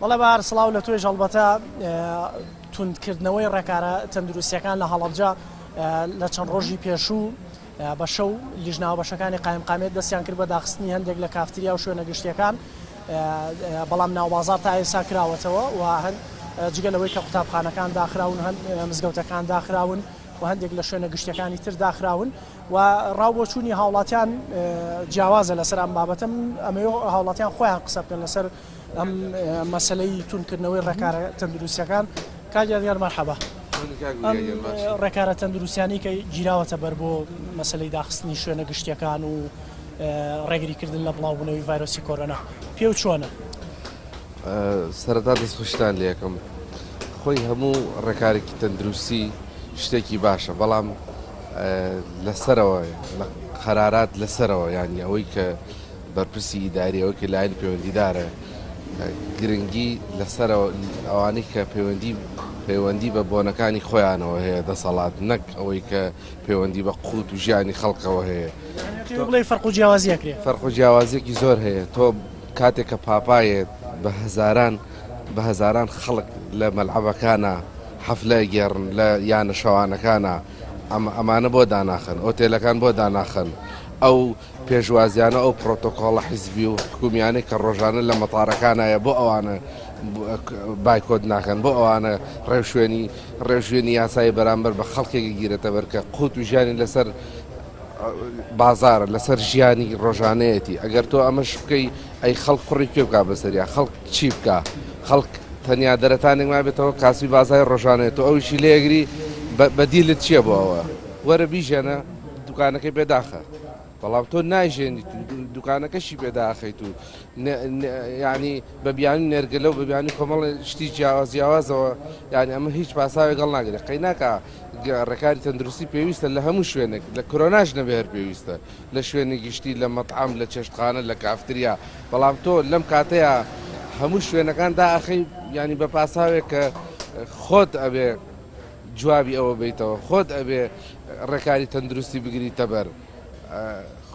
بەڵێ بەهار سڵاو لە توێژ هەڵبەتە توندکردنەوەی ڕێکارە تەندروستیەکان لە هەڵەبجە لە چەند ڕۆژی پێشوو بە شەو لیژناوە بەشەکانی قایمقامێت دەستیان کرد بە داخستنی هەندێک لە کافتریا و شوێنە گشتیەکان بەڵام ناوبازار تا ئێستا کراوەتەوە و هەند جگەلەوەی کە قوتابخانەکان داخراون هەند مزگەوتەکان داخراون و هەندێک لە شوێنە گشتیەکانی تر داخراون و ڕاوبۆچوونی هاوڵاتیان جیاوازە لەسەر ئەم بابەتە ئەمە هاوڵاتیان خۆیان قسە بکەن لەسەر ئەم مەسلەی تونکردنەوەی ڕێکارە تەندروستیەکان. کاگیان دیار مەرحەبا. ئەم ڕێکارە تەندروستیانی کە گیراوەتە بەر بۆ مەسلەی داخستنی شوێنە گشتیەکان و ڕێگریکردن لە بڵاوبوونەوەی ڤایرۆسی کۆرۆنا پێ و چۆنە؟ سەرەتا دەستخۆشتان لێ یەکەم خۆی هەموو ڕێکارێکی تەندروستی شتێکی باشە، بەڵام لەسەرەوە قەرارات لەسەرەوە ینی ئەوەی کە بەرپرسی ئیداری ئەوەی کە لایەن پەیوەندیدارە گرنگی لەسەرەوە ئەوانەی کە پەیوەندی بە بۆنەکانی خۆیانەوە هەیە دەسەڵات نەک ئەوەی کە پەیوەندی بە قووت و ژیانی خەڵکەوە هەیە. بڵێ فەرق و جیاوازیەکرێ فەرق و جیاوازیەکی زۆر هەیە. تۆ کاتێک کە پاپایت بە هەزاران خەڵک لە مەلعەبەکانە حەفلە گێڕن لە یانە شەوانەکانە ئەمانە بۆ داناخن، ئۆتێلەکان بۆ داناخن، ئەو پێشوازیانە ئەو پرۆتۆکۆڵە حیزبی و حکومیانەی کە ڕۆژانە لە مەتارەکانایە بۆ ئەوانە بایکۆت ناکەن، بۆ ئەوانە ڕێژوێنی یاسایی بەرامبەر بە خەڵکێکی گیرێتە بەرکە قوت و ژیانی لەسەر بازارە لەسەر ژیانی ڕۆژانەیەتی. ئەگەر تۆ ئەمەش بکەی ئەی خەڵک کوڕی کوێ بکە بەسەریا خەڵک چی بکە؟ خەڵک تەنیا دەرەتانێک ما بێتەوە کاسی بازای ڕۆژانێت و ئەویشی لێگری بەدیلت چییە بۆ ئەوە؟ وەرە بیژێنە دوکانەکەی پێداخە، بەڵام تۆ نایژێنیت دوکانەکەشی پێداخەیت و ینی بەبیانی نێرگەلە و بەبیانی کۆمەڵ شتی جیاوازەوە ینی ئەمە هیچ پاساوی گەڵ ناگرێت. قەیناکە ڕێکاری تەندروستی پێویستە لە هەموو شوێنێک لە کۆرۆناش نەبێ پێویستە لە شوێنی گشتی لە مەطعام لە چێشتخانە لە کافتریا، بەڵام تۆ لەم کاتەیە هەموو شوێنەکان داخەی ینی بە پاساوێک کە خۆت ئەبێ جوابی ئەوە بیتەوە، خۆت ئەبێ ڕێکاری تەندروستی بگریتە بەر،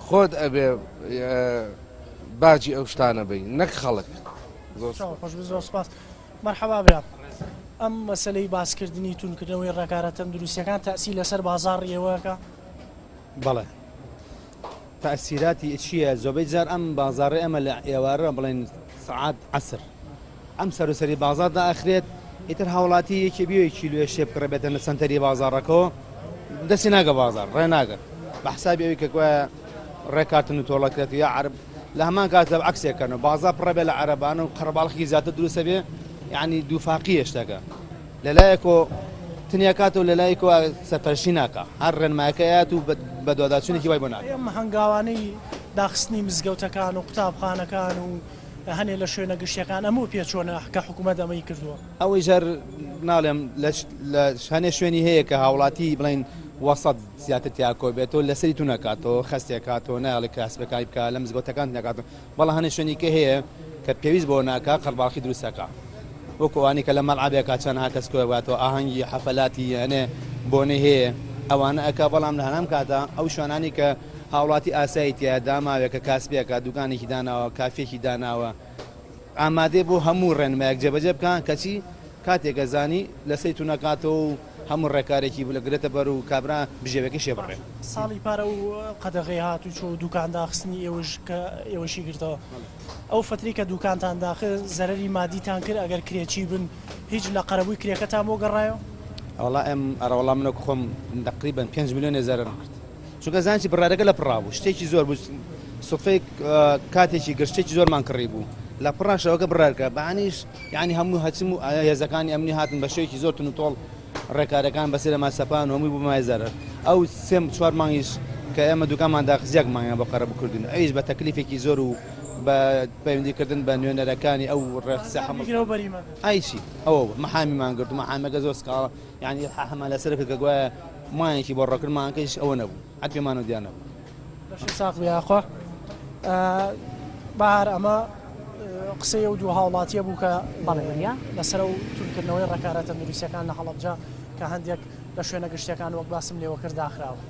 خۆت ئەبێ باجی ئەو شتانە بی نەک خەڵک. زۆر سپاس. مەرحەبا برا. ئەم مەسەلەی باسکردنی تونکردنەوەی ڕێکارە تەندروستیەکان تاسی لەسەر بازار ئێوەکە؟ بەڵێ تاثیراتی چییە؟ زۆبەی جار ئەم بازارڕێ ئەمە لە ئێوارە بڵێن سعات عەسر ئەم سەرسەری بازاردا ئەخرێت ئیتر هاوڵاتی یەکی بیوەی کیلوێ شێ بکڕێبێتە لە سنتەری بازارڕەکەەوە دەستی ناگە بازار ڕێ ناگەن بە حسابی ئەوی کە ڕێکاتن و تۆڵەکرێت یا عرب لە هەمان کاتە عکسێکەکەنەوە بازار پڕەبێ لە عەرەبانە و قەرەباڵخی زیاتر دروستە بێ یعنی دووفاقیە شتەکە لەلایەکۆ تنیاکاتەوە لەلایەکەوە سەرپەرشی ناکە هەر ڕێنمایەکەیات و بە دوواداچوونێکی وای بۆ ناکە. ئەم هەنگاوانەی داخستنی مزگەوتەکان و قوتابخانەکان و هەنێ لە شوێنە گشتیەکان ئەموو پێچۆنە کە حکوومەت ئەمەی کردووە ئەوەی ژەر ناڵێم لە هەنێ شوێنی هەیە کە هاوڵاتی بڵین وەسەد زیاتر تیاکۆ بێتەوە لەسەری تو نکاتەوە خستێکاتەوە ناڵێک کەسبەکانی بکە لە مزگەوتەکان نکاتەوە بەڵام هەنێ شوێنی کە هەیە کە پێویست بۆ ناکە قەرباڵخی دروستەکە وەکوانی کە لە مەلعەبێکا چەند کەس کۆباتەوە ئاهەنگی حەفەلاتی هەنێ بۆنێ هەیە ئەوانە ئەکا بەڵام لە هەنام کاتە ئەو شوێنانی کە هاوڵاتی ئاسایی تیا داماوێکە کاسبێکە دوکانێکی داناوە کافێکی داناوە ئامادێ بۆ هەموو ڕێنمایەک جێبەجێ بکەن کەچی کاتێکە زانی لەسەی تو نکاتەوە و هەموو ڕێکارێکی بلەگرێتە بەر و کابرا بژێوەکە شێ بڕێ. ساڵی پارە و قەدەغی هاتوو چۆ دوکانداخستنی ئێوەشی گرتەوە ئەو فتری کە دوکانتان داخل زەرری مادیتان کرد ئەگەر کرێکی بن هیچ لە قەرەبووی کرێکەتان بۆ گەڕایەوە؟ ئەوڵا ئەم ئەرەوەڵام منە خۆم تقریباً 5 میلیۆن زەرر کرد چونکە زانسی بڕارەکە لە پڕابوو شتێکی زۆر بوو سوفەی کاتێکی گەشتێکی زۆرمان کڕی بوو لە پڕاشەوەکە بڕارکە بەعنیش یعنی هەموو هەچم و هێزەکانی ئەمنی هاتن بە شێوکی زۆر تون و تۆڵ ڕێکارەکان بەسەر ماسەپان و هەمووی بوو مای زەرر ئەو سێم چوار مانگیش کە ئێمە دوکانمان داخزیەک مانگیان بۆ قەرە بکردن ئەویش بە تەکلیفێکی زۆر و بە پەیوەندیکردن بە نوێنەرەکانی ئەو ڕێخسە ئایشی ئەوە مەحامیمان گرت و مەحامەکە زۆر سکاڵە یعنی هەمان لەسەرکە کە گوایە مایەکی بۆ ڕێکردمانکەش ئەوە نەبوو حەت پێمان و دیان نەبوو. بەشی ساق بیاخوا بەهار ئەمە قسەی و دوو هاوڵاتیە بوو کە بەڵێ لەسەر و تونکردنەوەی ڕێکارە تەندروستیەکان لە هەڵەبجە کە هەندێک لە شوێنە گشتیەکان وەک باسم لێوە کرد داخراوە